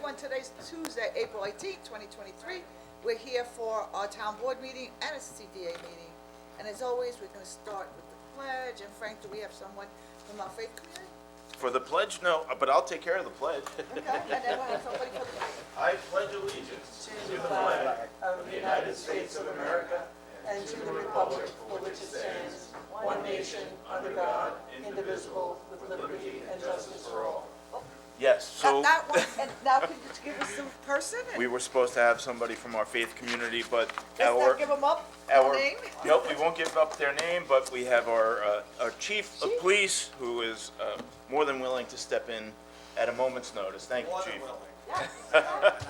everyone. Today's Tuesday, April 18th, 2023. We're here for our town board meeting and a CDA meeting. And as always, we're going to start with the pledge. And Frank, do we have someone from our faith community? For the pledge, no, but I'll take care of the pledge. Okay, and then we'll have somebody for the pledge. I pledge allegiance to the flag of the United States of America and to the republic for which it stands, one nation, under God, indivisible, with liberty and justice for all. Yes, so That one, and now can you give us some person? we were supposed to have somebody from our faith community, but Let's not give them up, our name. nope, we won't give up their name, but we have our chief of police who is more than willing to step in at a moment's notice. Thank you, Chief. Yes. I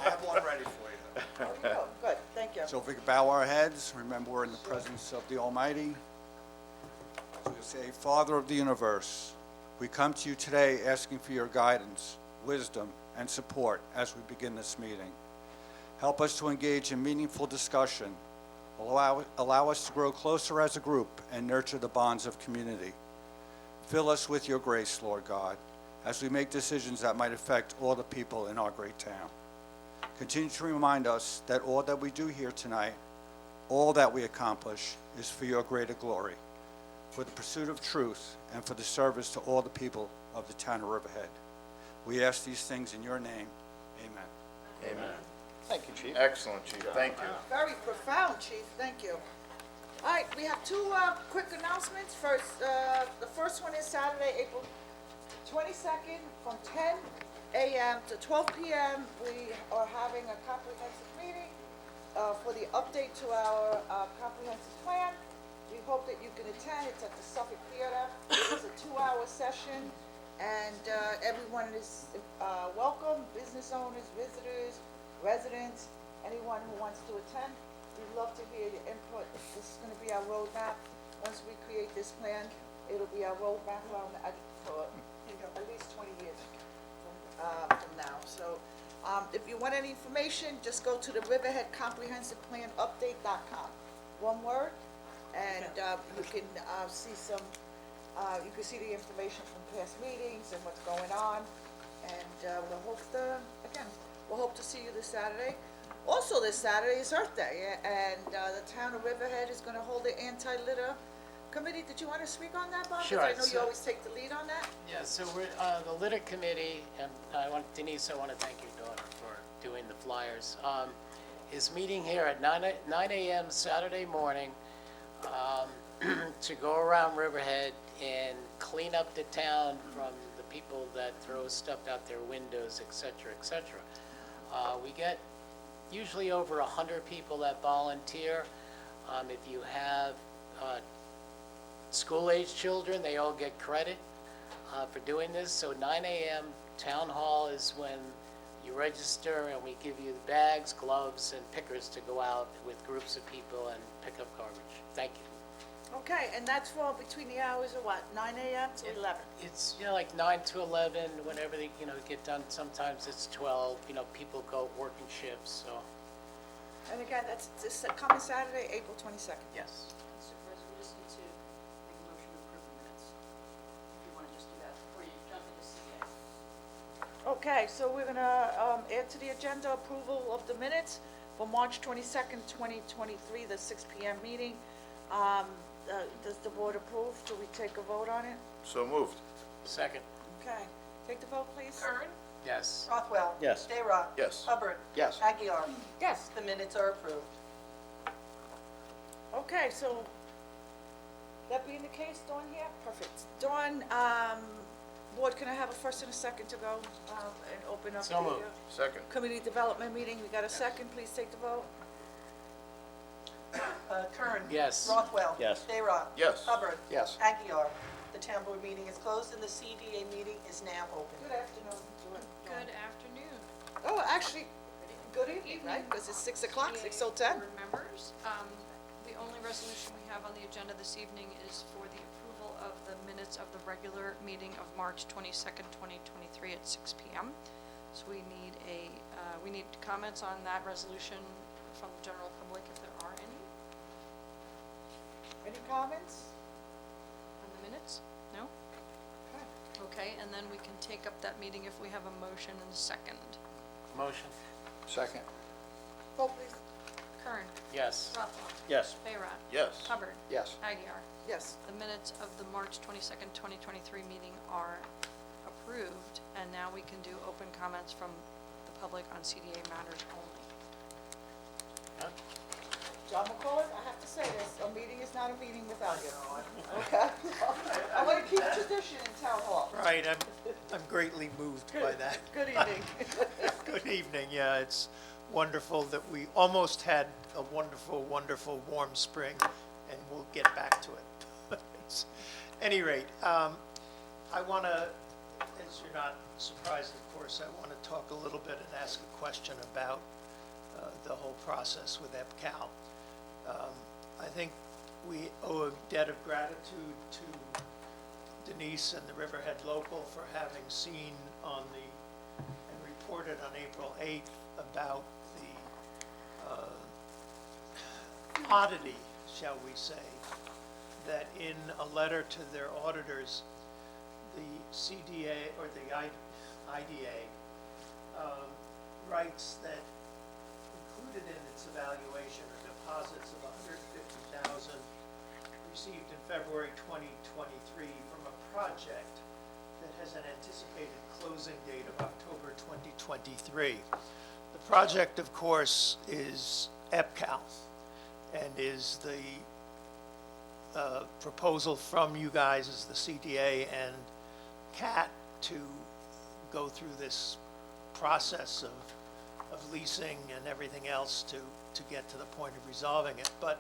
have one ready for you. There we go. Good, thank you. So if we could bow our heads, remember we're in the presence of the Almighty. So we'll say, Father of the universe, we come to you today asking for your guidance, wisdom, and support as we begin this meeting. Help us to engage in meaningful discussion. Allow us to grow closer as a group and nurture the bonds of community. Fill us with your grace, Lord God, as we make decisions that might affect all the people in our great town. Continue to remind us that all that we do here tonight, all that we accomplish, is for your greater glory, for the pursuit of truth, and for the service to all the people of the town of Riverhead. We ask these things in your name. Amen. Amen. Thank you, Chief. Excellent, Chief. Thank you. Very profound, Chief, thank you. All right, we have two quick announcements. First, the first one is Saturday, April 22nd, from 10 a.m. to 12 p.m. We are having a comprehensive meeting for the update to our comprehensive plan. We hope that you can attend. It's at the Suffolk Theater. It's a 2-hour session, and everyone is welcome, business owners, visitors, residents, anyone who wants to attend. We'd love to hear your input. This is going to be our roadmap. Once we create this plan, it'll be our roadmap for at least 20 years from now. So if you want any information, just go to the Riverhead Comprehensive Plan Update.com. One word, and you can see you can see the information from past meetings and what's going on. And we'll hope to see you this Saturday. Also this Saturday is Earth Day, and the town of Riverhead is going to hold an anti-litter committee. Did you want to speak on that, Bob? Sure. Because I know you always take the lead on that. Yeah, so we're, the litter committee, and Denise, I want to thank your daughter for doing the flyers, is meeting here at 9 a.m. Saturday morning to go around Riverhead and clean up the town from the people that throw stuff out their windows, et cetera, et cetera. We get usually over 100 people that volunteer. If you have school-age children, they all get credit for doing this. So 9 a.m. Town Hall is when you register, and we give you bags, gloves, and pickers to go out with groups of people and pick up garbage. Thank you. Okay, and that's for between the hours of what, 9 a.m. to 11? It's, like 9 to 11, whenever they, get done. Sometimes it's 12, people go working shifts, so, And again, that's this coming Saturday, April 22nd. yes. Mr. President, we just need to make a motion to approve the minutes. If you want to just do that before you jump into CA. Okay, so we're gonna add to the agenda approval of the minutes for March 22nd, 2023, the 6 p.m. meeting. Does the board approve? Do we take a vote on it? So moved. Second, Okay, take the vote, please. Kern, yes. Rothwell. Yes. Dayrock. Yes. Hubbard. Yes. Aguilar. Yes. The minutes are approved. Okay, so that being the case, Dawn here? Perfect. Dawn, board, can I have a first and a second to go and open up So the moved. Second. community development meeting? We got a second, please take the vote. Kern. Yes. Rothwell. Yes. Dayrock. Yes. Hubbard. Yes. Aguilar. The town board meeting is closed and the CDA meeting is now open. Good afternoon. Good afternoon. Oh, actually, good evening, right? Because it's 6 o'clock, 6:10. Board members, the only resolution we have on the agenda this evening is for the approval of the minutes of the regular meeting of March 22nd, 2023 at 6 p.m. So we need comments on that resolution from the general public, if there are any, Any comments? on the minutes? No? Okay. Okay, and then we can take up that meeting if we have a motion and a second. Motion? Second. Vote please. Kern. Yes. Rothwell. Yes. Bayrock. Yes. Hubbard. Yes. Aguirre. Yes. The minutes of the March 22nd, 2023 meeting are approved, and now we can do open comments from the public on CDA matters only. Huh? John McCullough, I have to say this, a meeting is not a meeting without you. Okay? I want to keep tradition in town hall. Right, I'm greatly moved by that. Good evening. Good evening, yeah, it's wonderful that we almost had a wonderful, wonderful warm spring, and we'll get back to it. Any rate, I want to, as you're not surprised, of course, I want to talk a little bit and ask a question about the whole process with EPCAL. I think we owe a debt of gratitude to Denise and the Riverhead Local for having seen on the, and reported on April 8th about the oddity, shall we say, that in a letter to their auditors, the CDA, or the IDA, writes that included in its evaluation are deposits of $150,000 received in February 2023 from a project that has an anticipated closing date of October 2023. The project, of course, is EPCAL, and is the proposal from you guys as the CDA and CAT to go through this process of leasing and everything else to get to the point of resolving it. But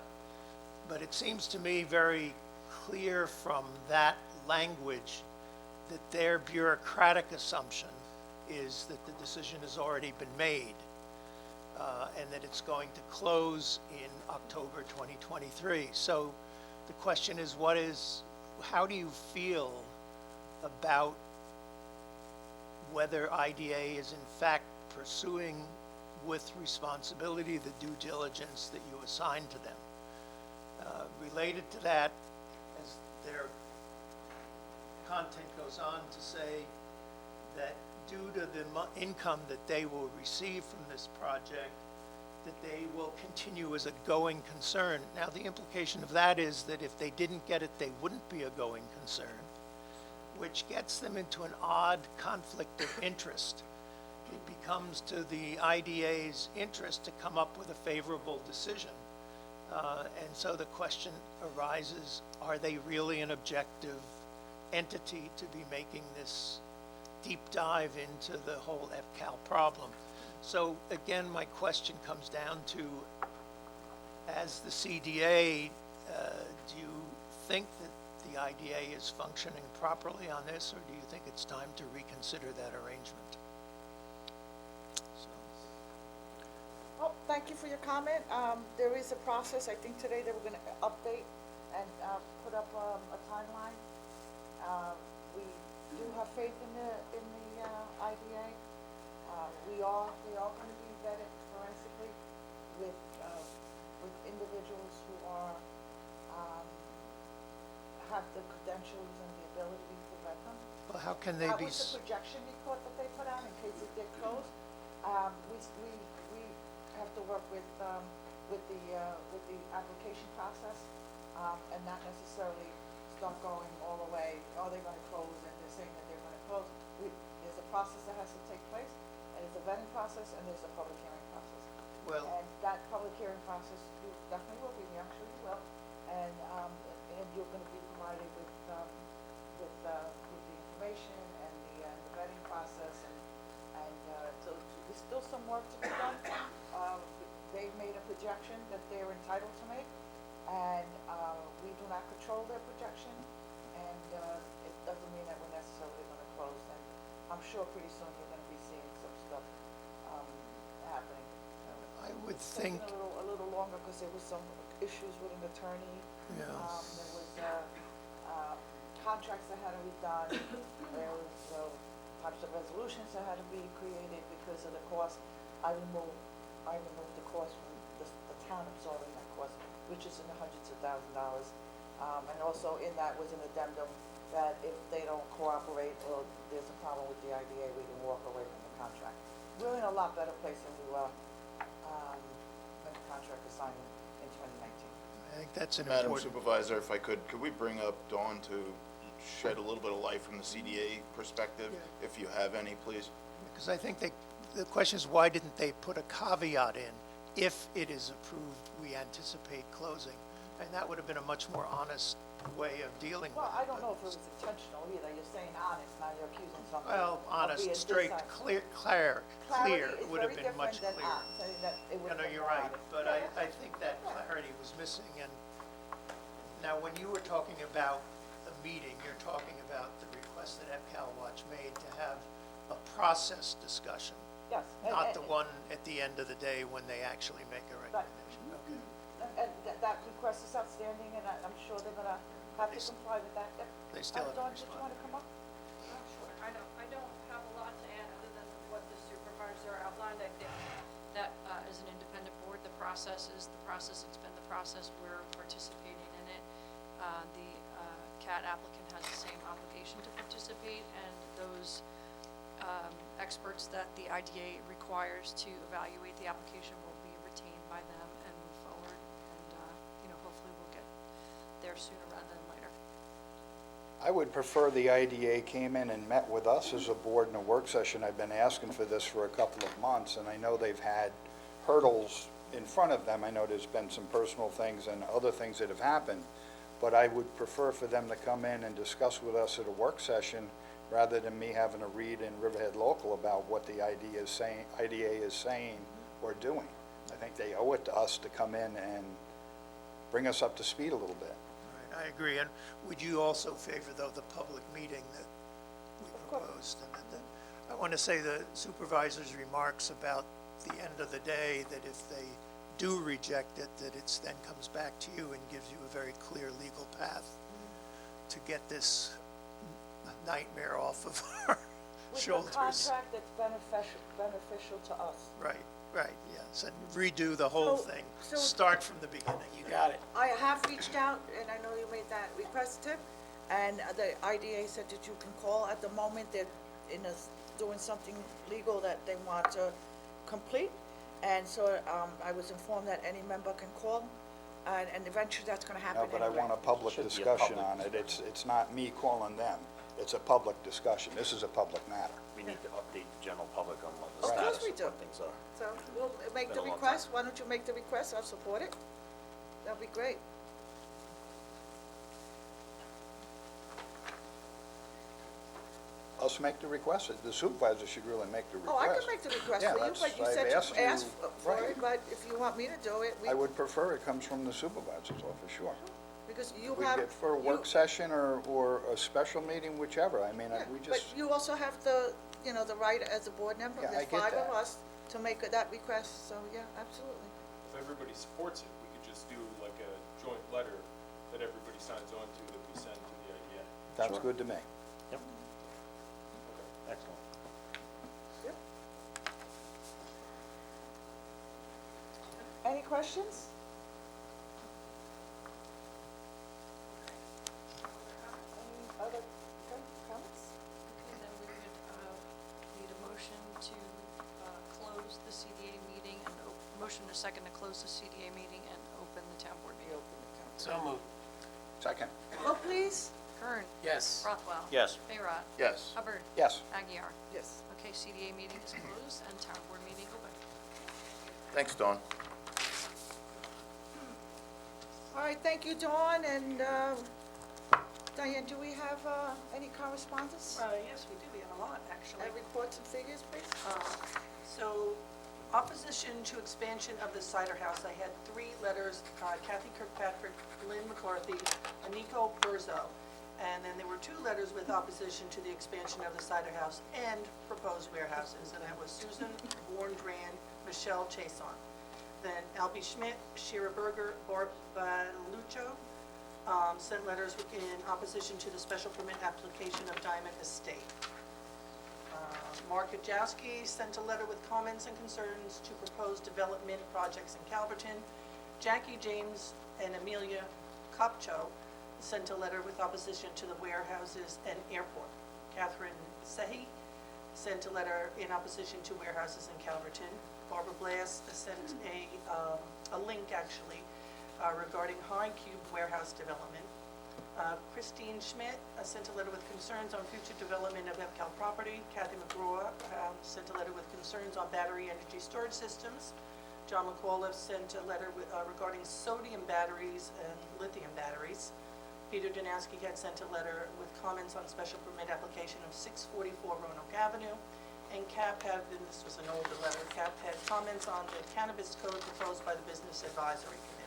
it seems to me very clear from that language that their bureaucratic assumption is that the decision has already been made, and that it's going to close in October 2023. So the question is, how do you feel about whether IDA is in fact pursuing with responsibility the due diligence that you assigned to them? Related to that, as their content goes on to say that due to the income that they will receive from this project, that they will continue as a going concern. Now, the implication of that is that if they didn't get it, they wouldn't be a going concern, which gets them into an odd conflict of interest. It becomes to the IDA's interest to come up with a favorable decision. And so the question arises, are they really an objective entity to be making this deep dive into the whole EPCAL problem? So again, my question comes down to, as the CDA, do you think that the IDA is functioning properly on this, or do you think it's time to reconsider that arrangement? So. Well, thank you for your comment. There is a process. I think today they were going to update and put up a timeline. We do have faith in the IDA. We are going to be vetted forensically with individuals who are have the credentials and the ability to vet them. Well, how can they be? That was the projection report that they put out in case it did close. We have to work with the application process, and not necessarily start going all the way. Are they going to close? And they're saying that they're going to close. There's a process that has to take place, and it's a vetting process, and there's a public hearing process. Well, And that public hearing process, you definitely will be here. I'm sure you will, and you're going to be provided with the information and the vetting process, and so there's still some work to be done. They've made a projection that they're entitled to make, and we do not control their projection, and it doesn't mean that we're necessarily going to close. And I'm sure pretty soon you're going to be seeing some stuff happening. I would It's think. taking a little longer because there was some issues with an attorney. Yeah. There was contracts that had to be done. There was types of resolutions that had to be created because of the cost. I removed the cost from the town absorbing that cost, which is in the hundreds of $1,000s. And also in that was an addendum that if they don't cooperate or there's a problem with the IDA, we can walk away from the contract. we're in a lot better place than we were, when the contract was signed in 2019. I think that's an Madam important, Supervisor, if I could we bring up Dawn to shed a little bit of light from the CDA perspective, if you have any, please? because I think the question is, why didn't they put a caveat in? If it is approved, we anticipate closing. And that would have been a much more honest way of dealing with it. Well, I don't know but- if it was intentional either, you're saying honest, now you're accusing somebody Well, of honest, being straight, dishonest. clear Clarity is would have very been much different than clearer. saying that it would You have know, been you're right, honest. but I think that clarity was missing, and now, when you were talking about the meeting, you're talking about the request that EPCAL Watch made to have a process discussion, Yes. not the one at the end of the day when they actually make a recommendation. Okay. And that request is outstanding, and I'm sure they're gonna have to comply with that. They still have to Dawn, did you respond. wanna come up? Sure. I don't have a lot to add other than what the supervisor outlined. I think that as an independent board, the process is the process. It's been the process. We're participating in it. The CAT applicant has the same obligation to participate, and those experts that the IDA requires to evaluate the application will be retained by them and move forward. And, hopefully we'll get there sooner rather than later. I would prefer the IDA came in and met with us as a board in a work session. I've been asking for this for a couple of months, and I know they've had hurdles in front of them. I know there's been some personal things and other things that have happened, but I would prefer for them to come in and discuss with us at a work session rather than me having to read in Riverhead Local about what the IDA is saying or doing. I think they owe it to us to come in and bring us up to speed a little bit. Right, I agree, and would you also favor, though, the public meeting that we course. proposed? I want to say the supervisor's remarks about the end of the day, that if they do reject it, that it then comes back to you and gives you a very clear legal path to get this nightmare off of our shoulders. With a contract that's beneficial to us. Right, yes, and redo the whole So- thing, so- start from the beginning. You got it. I have reached out, and I know you made that request, Tim, and the IDA said that you can call at the moment. They're doing something legal that they want to complete, and so I was informed that any member can call, and eventually that's gonna happen No, but I anyway. want a public Should be a discussion public on it. It's not me calling them. It's a public discussion. This is a public matter. We need to update the general public on what Of the course status we of do. what things are. So we'll make Been the a long request. Why don't you make the request? I'll support it. That'll be great. Us make the request. The supervisor should really make the request. Oh, I can make the request Yeah, for you, that's- but you I've said asked you asked you- for right. it, but if you want me to do it, I would prefer it comes from the supervisor's office, sure. because you We have. get for a you- work session or a special meeting, whichever. I mean, Yeah, we but just, you also have the, the right as a board member, Yeah, I there's get 5 of that. us, to make that request, so yeah, absolutely. If everybody supports it, we could just do like a joint letter that everybody signs on to that we send to the IDA. sounds good to me. Yep. Excellent. Yep. Any questions? Any other comments? Okay, then we would need a motion to close the CDA meeting and, motion a second to close the CDA meeting and open the town board meeting. So moved. Second. Vote please. Kern. Yes. Rothwell. Yes. Bayrock. Yes. Hubbard. Yes. Aguirre. Yes. Okay, CDA meeting is closed and town board meeting open. Thanks, Dawn. All right, thank you, Dawn, and Diane, do we have any correspondence? Yes, we do, we have a lot, actually. Reports and figures, please? So, opposition to expansion of the cider house, I had 3 letters, Kathy Kirkpatrick, Lynn McCarthy, and Nico Burzo. And then there were 2 letters with opposition to the expansion of the cider house and proposed warehouses, and that was Susan Born-Dran, Michelle Chason. Then Albie Schmidt, Shira Berger, Barb Balucho sent letters in opposition to the special permit application of Diamond Estate. Mark Ajowski sent a letter with comments and concerns to proposed development projects in Calverton. Jackie James and Amelia Copcho sent a letter with opposition to the warehouses and airport. Catherine Sehi sent a letter in opposition to warehouses in Calverton. Barbara Blast sent a link, actually, regarding High Cube warehouse development. Christine Schmidt sent a letter with concerns on future development of EPCAL property. Kathy McGraw sent a letter with concerns on battery energy storage systems. John McAuliffe sent a letter regarding sodium batteries and lithium batteries. Peter Danowski had sent a letter with comments on special permit application of 644 Roanoke Avenue. And Cap had, and this was an older letter, Cap had comments on the cannabis code proposed by the Business Advisory Committee.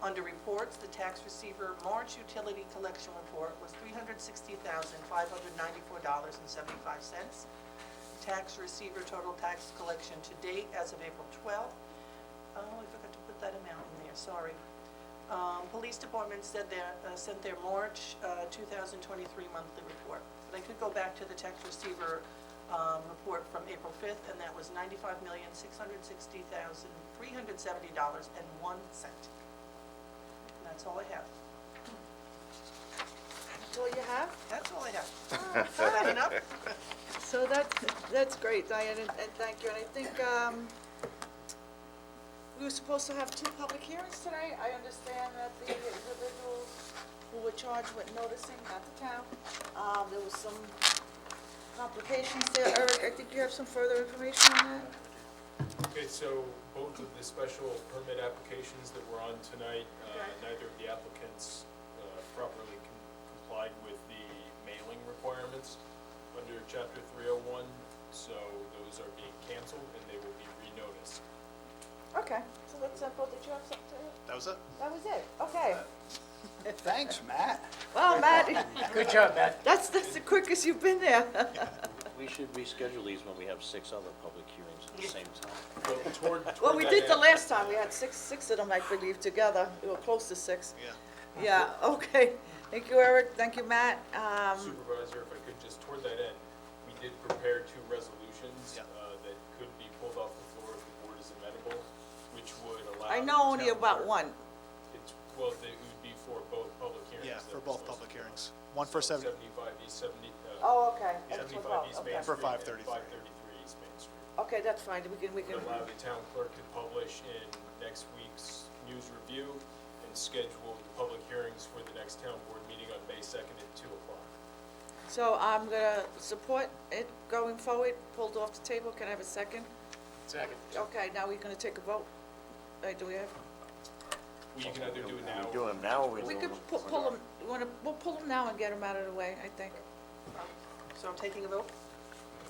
Under reports, the tax receiver March utility collection report was $360,594.75. Tax receiver total tax collection to date as of April 12th. Oh, I forgot to put that amount in there, sorry. Police Department said sent their March 2023 monthly report. But I could go back to the tax receiver report from April 5th, and that was $95,660,370.01. That's all I have. That's all you have? That's all I have. Oh, Is that enough? So that's great, Diane, and thank you. And I think we were supposed to have 2 public hearings today. I understand that the individuals who were charged with noticing, not the town, there was some complications there. Eric, I think you have some further information on that? Okay, so both of the special permit applications that were on tonight, neither of the applicants properly complied with the mailing requirements under Chapter 301, so those are being canceled and they will be renoticed. Okay, so that's simple. Did you have something to add? That was it? That was it, okay. Thanks, Matt. Well, Matt, Good job, Matt. that's the quickest you've been there. We should reschedule these when we have 6 other public hearings at the same time. Well, Well, toward we that did the end, last time. We had six of them, I believe, together. We were close to 6. Yeah, okay. Thank you, Eric. Thank you, Matt. Supervisor, if I could just, toward that end, we did prepare 2 resolutions that could be pulled off the floor if the board is amenable, which would allow. I the know only town about clerk- one. Well, it would be for both public hearings. Yeah, that for we're both supposed public to do. hearings. One for 75 East 70, Oh, okay. That's 75 East okay. Main For Street and 533. 533 East Main Street. Okay, that's fine. We can, Would allow the town clerk to publish in next week's News Review and schedule the public hearings for the next town board meeting on May 2nd at 2 o'clock. So I'm gonna support it going forward, pulled off the table. Can I have a second? Second. Okay, now we're gonna take a vote. Do we have? Well, you can either do it now. Are we doing them now or are we We doing could them? pull them, we'll pull them now and get them out of the way, I think. So I'm taking a vote?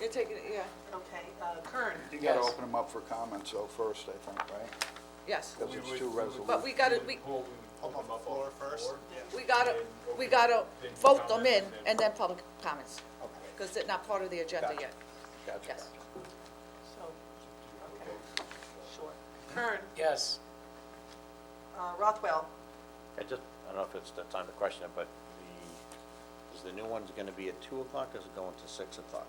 You're taking it, yeah, Okay, Kern, You gotta Yes. open them up for comments, though, first, I think, right? yes. Because it's 2 resolutions. But we gotta, We would pull them up off the floor first? we gotta then vote them comment, in and then public comments, Okay, because they're not part of the agenda Gotcha. yet. gotcha, Yes. gotcha. so, okay, sure. Kern, Yes. Rothwell, I don't know if it's the time to question it, but is the new one's gonna be at 2 o'clock or is it going to 6 o'clock?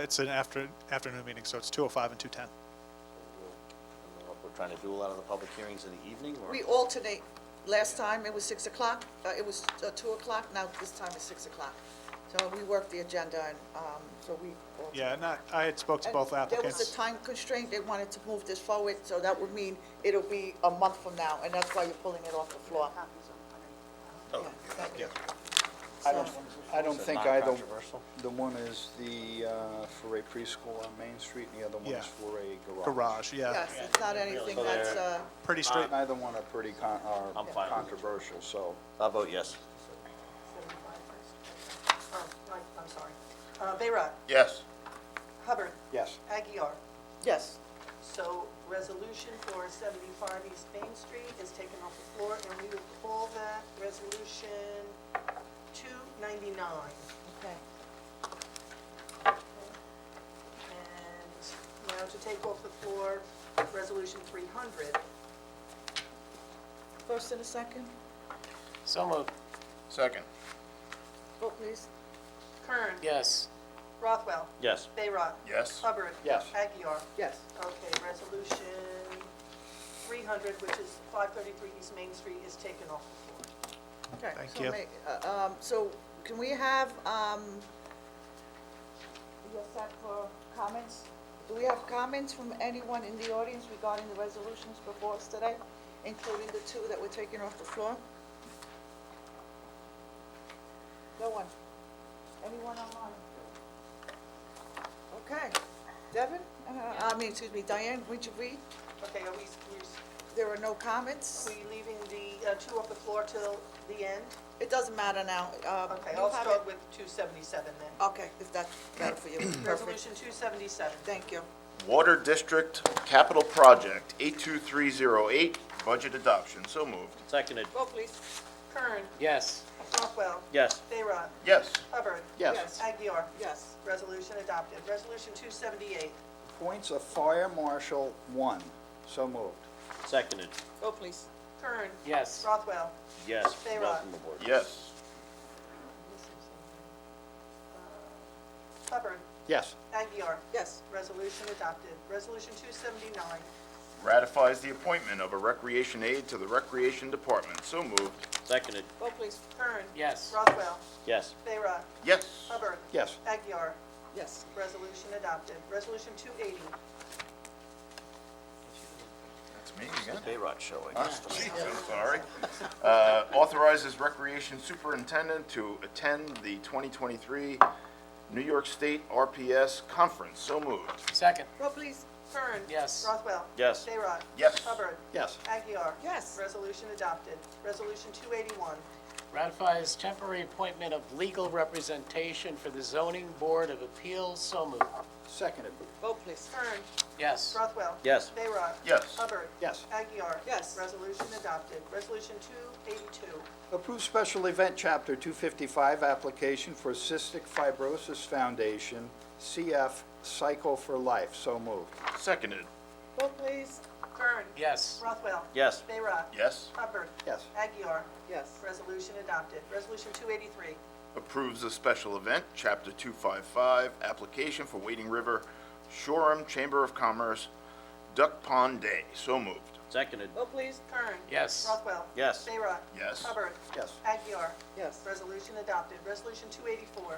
It's an afternoon meeting, so it's 2:05 and 2:10. I don't know if we're trying to do a lot of the public hearings in the evening or? We alternate. Last time it was 6 o'clock, it was 2 o'clock, now this time it's 6 o'clock. So we worked the agenda and, so we. alternate. Yeah, I had spoke to both And there was applicants. a time constraint, they wanted to move this forward, so that would mean it'll be a month from now, and that's why you're pulling it off the floor. Yeah, thank you. I don't Is it think either, non-controversial? the one is for a preschool on Main Street, and the other one Yeah. is for a garage. Garage, yeah. Yes, it's not anything So that's, they're- Pretty straight. Neither one are pretty I'm fine with it. controversial, so. I'll vote yes. 75 first. Oh, right, I'm sorry. Bayrock, Yes. Hubbard, Yes. Aguirre. yes. So resolution for 75 East Main Street is taken off the floor, and we will call that resolution 299. Okay. And now to take off the floor, resolution 300. First and a second, So moved. Second. vote please. Kern. Yes. Rothwell. Yes. Bayrock. Yes. Hubbard. Yes. Aguirre. Yes. Okay, resolution 300, which is 533 East Main Street, is taken off the floor. Okay. Thank so you. So can we have, you're set for comments. Do we have comments from anyone in the audience regarding the resolutions before us today, including the two that we're taking off the floor? No one? Anyone online? Okay. Devin? Excuse me, Diane, would you read? Okay, are we There are no comments? leaving the two off the floor till the end? It doesn't matter now. Okay, You I'll have start it- with 277 then. Okay, if that's better for you. Perfect. Resolution 277. Thank you. Water District Capital Project, 82308, budget adoption. So moved. Seconded. Vote please. Kern. Yes. Rothwell. Yes. Bayrock. Yes. Hubbard. Yes. Aguirre. Yes. Resolution adopted. Resolution 278. Appoints of Fire Marshal 1. So moved. Seconded. Vote please. Kern. Yes. Rothwell. Yes. Bayrock. Welcome aboard. Yes. Hubbard. Yes. Aguirre. Yes. Resolution adopted. Resolution 279. Ratifies the appointment of a recreation aide to the Recreation Department. So moved. Seconded. Vote please. Kern. Yes. Rothwell. Yes. Bayrock. Yes. Hubbard. Yes. Aguirre. Yes. Resolution adopted. Resolution 280. That's me again. Bayrot showing. Jeez, I'm sorry. Authorizes Recreation Superintendent to attend the 2023 New York State RPS Conference. So moved. Second. Vote please. Kern. Yes. Rothwell. Yes. Bayrock. Yes. Hubbard. Yes. Aguirre. Yes. Resolution adopted. Resolution 281. Ratifies temporary appointment of legal representation for the Zoning Board of Appeals. So moved. Seconded. Vote please. Kern. Yes. Rothwell. Yes. Bayrock. Yes. Hubbard. Yes. Aguirre. Yes. Resolution adopted. Resolution 282. Approve special event Chapter 255 application for Cystic Fibrosis Foundation, CF Cycle for Life. So moved. Seconded. Vote please. Kern. Yes. Rothwell. Yes. Bayrock. Yes. Hubbard. Yes. Aguirre. Yes. Resolution adopted. Resolution 283. Approves a special event, Chapter 255, application for Wading River Shoreham Chamber of Commerce Duck Pond Day. So moved. Seconded. Vote please. Kern. Yes. Rothwell. Yes. Bayrock. Yes. Hubbard. Yes. Aguirre. Yes. Resolution adopted. Resolution 284.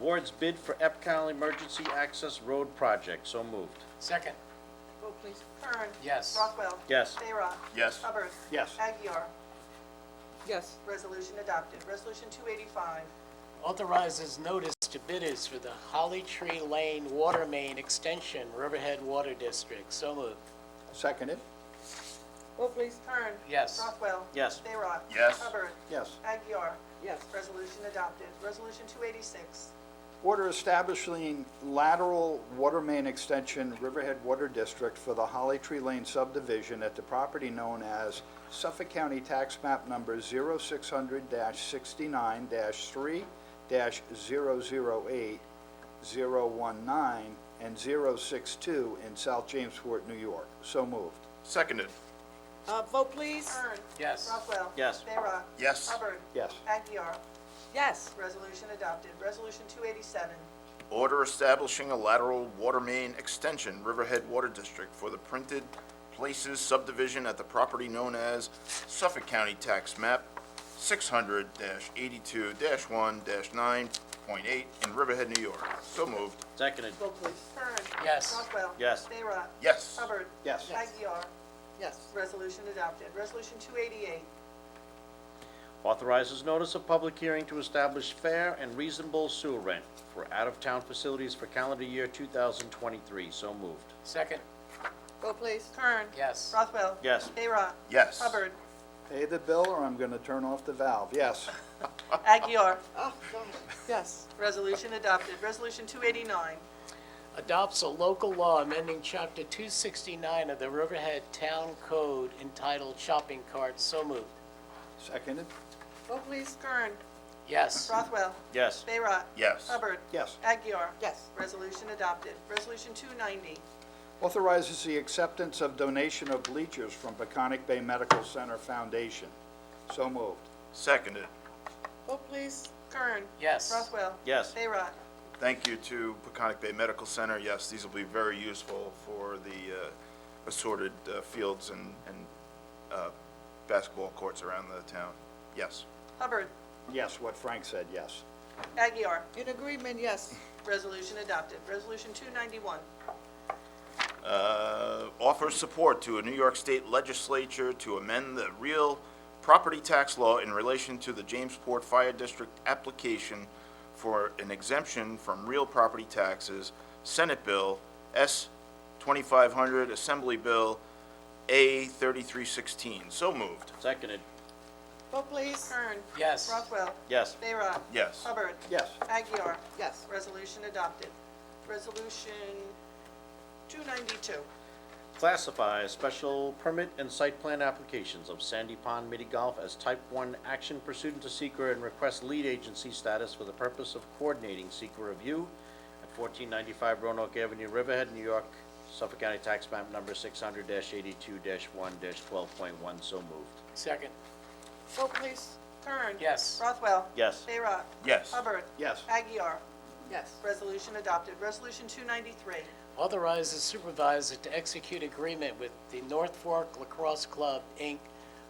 Awards bid for EPCAL Emergency Access Road Project. So moved. Second. Vote please. Kern. Yes. Rothwell. Yes. Bayrock. Yes. Hubbard. Yes. Aguirre. Yes. Resolution adopted. Resolution 285. Authorizes notice to bidders for the Holly Tree Lane Water Main Extension, Riverhead Water District. So moved. Seconded. Vote please. Kern. Yes. Rothwell. Yes. Bayrock. Yes. Hubbard. Yes. Aguirre. Yes. Resolution adopted. Resolution 286. Order establishing lateral water main extension Riverhead Water District for the Holly Tree Lane subdivision at the property known as Suffolk County Tax Map Number 0600-69-3-008019 and 062 in South Jamesport, New York. So moved. Seconded. Vote please. Kern. Yes. Rothwell. Yes. Bayrock. Yes. Hubbard. Yes. Aguirre. Yes. Resolution adopted. Resolution 287. Order establishing a lateral water main extension, Riverhead Water District, for the Printed Places subdivision at the property known as Suffolk County Tax Map 600-82-1-9.8 in Riverhead, New York. So moved. Seconded. Vote please. Kern. Yes. Rothwell. Yes. Bayrock. Yes. Hubbard. Yes. Aguirre. Yes. Resolution adopted. Resolution 288. Authorizes notice of public hearing to establish fair and reasonable sewer rent for out-of-town facilities for calendar year 2023. So moved. Second. Vote please. Kern. Yes. Rothwell. Yes. Bayrock. Yes. Hubbard. Pay the bill or I'm going to turn off the valve. Yes. Aguirre. Oh, God. Yes. Resolution adopted. Resolution 289. Adopts a local law amending Chapter 269 of the Riverhead Town Code entitled Shopping Carts. So moved. Seconded. Vote please. Kern. Yes. Rothwell. Yes. Bayrock. Yes. Hubbard. Yes. Aguirre. Yes. Resolution adopted. Resolution 290. Authorizes the acceptance of donation of bleachers from Peconic Bay Medical Center Foundation. So moved. Seconded. Vote please. Kern. Yes. Rothwell. Yes. Bayrock. Thank you to Peconic Bay Medical Center. Yes, these will be very useful for the assorted fields and basketball courts around the town. Yes. Hubbard. Yes, what Frank said, yes. Aguirre. In agreement, yes. Resolution adopted. Resolution 291. Offers support to a New York State legislature to amend the real property tax law in relation to the Jamesport Fire District application for an exemption from real property taxes, Senate Bill S. 2500, Assembly Bill A. 3316. So moved. Seconded. Vote please. Kern. Yes. Rothwell. Yes. Bayrock. Yes. Hubbard. Yes. Aguiar. Yes. Resolution adopted. Resolution 292. Classify special permit and site plan applications of Sandy Pond Mini Golf as Type 1 action pursuant to seeker and request lead agency status for the purpose of coordinating seeker review at 1495 Roanoke Avenue, Riverhead, New York, Suffolk County Tax Map Number 600-82-1-12.1. So moved. Second. Vote please. Kern. Yes. Rothwell. Yes. Bayrock. Yes. Hubbard. Yes. Aguiar. Yes. Resolution adopted. Resolution 293. Authorize the supervisor to execute agreement with the North Fork Lacrosse Club, Inc.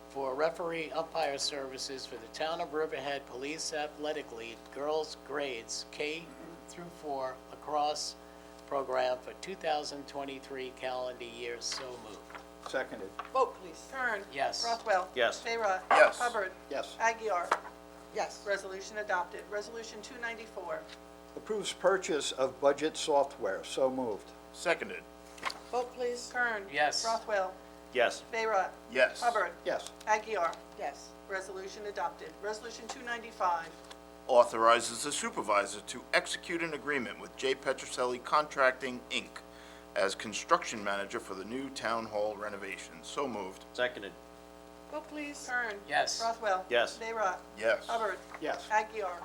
for referee umpire services for the Town of Riverhead Police Athletic League Girls Grades K through 4 lacrosse program for 2023 calendar year. So moved. Seconded. Vote please. Kern. Yes. Rothwell. Yes. Bayrock. Yes. Hubbard. Yes. Aguiar. Yes. Resolution adopted. Resolution 294. Approves purchase of budget software. So moved. Seconded. Vote please. Kern. Yes. Rothwell. Yes. Bayrock. Yes. Hubbard. Yes. Aguiar. Yes. Resolution adopted. Resolution 295. Authorizes the supervisor to execute an agreement with J. Petroselli Contracting, Inc. as construction manager for the new town hall renovation. So moved. Seconded. Vote please. Kern. Yes. Rothwell. Yes. Bayrock. Yes. Hubbard. Yes. Aguiar.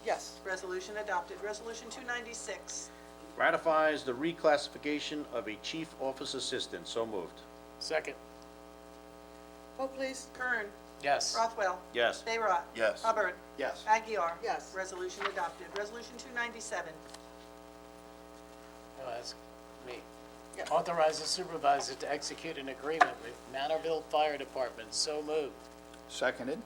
Yes. Resolution adopted. Resolution 296. Ratifies the reclassification of a chief office assistant. So moved. Second. Vote please. Kern. Yes. Rothwell. Yes. Bayrock. Yes. Hubbard. Yes. Aguiar. Yes. Resolution adopted. Resolution 297. Oh, that's me. Yeah. Authorize the supervisor to execute an agreement with Manorville Fire Department. So moved. Seconded.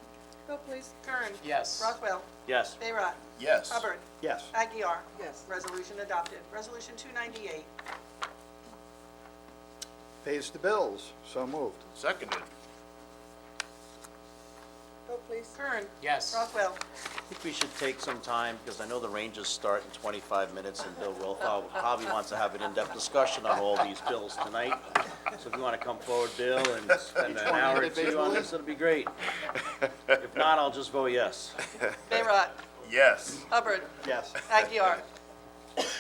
Vote please. Kern. Yes. Rothwell. Yes. Bayrock. Yes. Hubbard. Yes. Aguiar. Yes. Resolution adopted. Resolution 298. Pays the bills. So moved. Seconded. Vote please. Kern. Yes. Rothwell. I think we should take some time, because I know the ranges start in 25 minutes, and Bill Rothwell probably wants to have an in-depth discussion on all these bills tonight. So if you want to come forward, Bill, and spend an hour or two on this, it'll be great. If not, I'll just vote yes. Bayrock. Yes. Hubbard. Yes. Aguiar.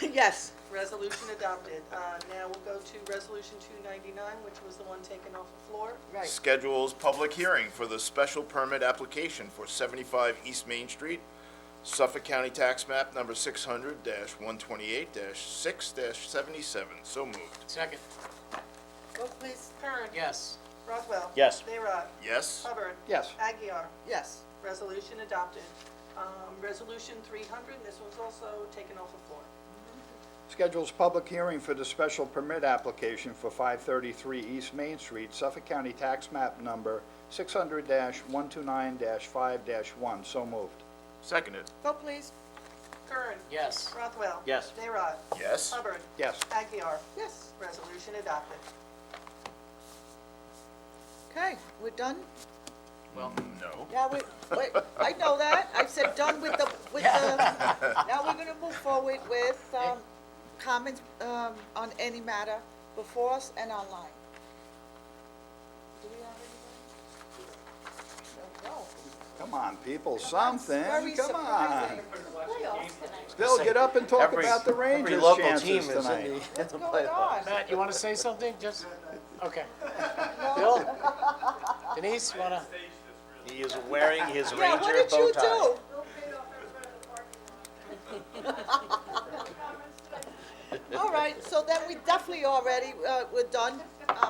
Yes. Resolution adopted. Now we'll go to Resolution 299, which was the one taken off the floor. Right. Schedules public hearing for the special permit application for 75 East Main Street, Suffolk County Tax Map Number 600-128-6-77. So moved. Second. Vote please. Kern. Yes. Rothwell. Yes. Bayrock. Yes. Hubbard. Yes. Aguiar. Yes. Resolution adopted. Resolution 300, this was also taken off the floor. Schedules public hearing for the special permit application for 533 East Main Street, Suffolk County Tax Map Number 600-129-5-1. So moved. Seconded. Vote please. Kern. Yes. Rothwell. Yes. Bayrock. Yes. Hubbard. Yes. Aguiar. Yes. Resolution adopted. Okay, we're done? No. Now wait, I know that. I said done with the, now we're gonna move forward with, comments, on any matter before us and online. Do we have anybody? No. Come on, people, something. Very Come on. surprising. Bill, get up and talk about the Rangers chances tonight. What's going on? Matt, you want to say something? Just, okay. Bill? Denise, you want to? He is wearing his Yeah, what Ranger did bow you tie. do? All right, so then we definitely already, we're done,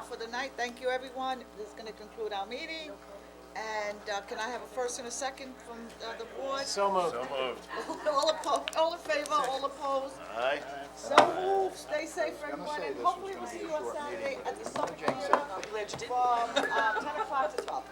for the night. Thank you, everyone. This is gonna conclude our meeting. And, can I have a first and a second from, the board? So moved. So moved. All opposed, all in favor, all opposed? Aye. So moved. Stay safe, everyone, and hopefully we'll see you on Saturday at the Suffolk Theater I'm glad you did. from, 10 o'clock to 12.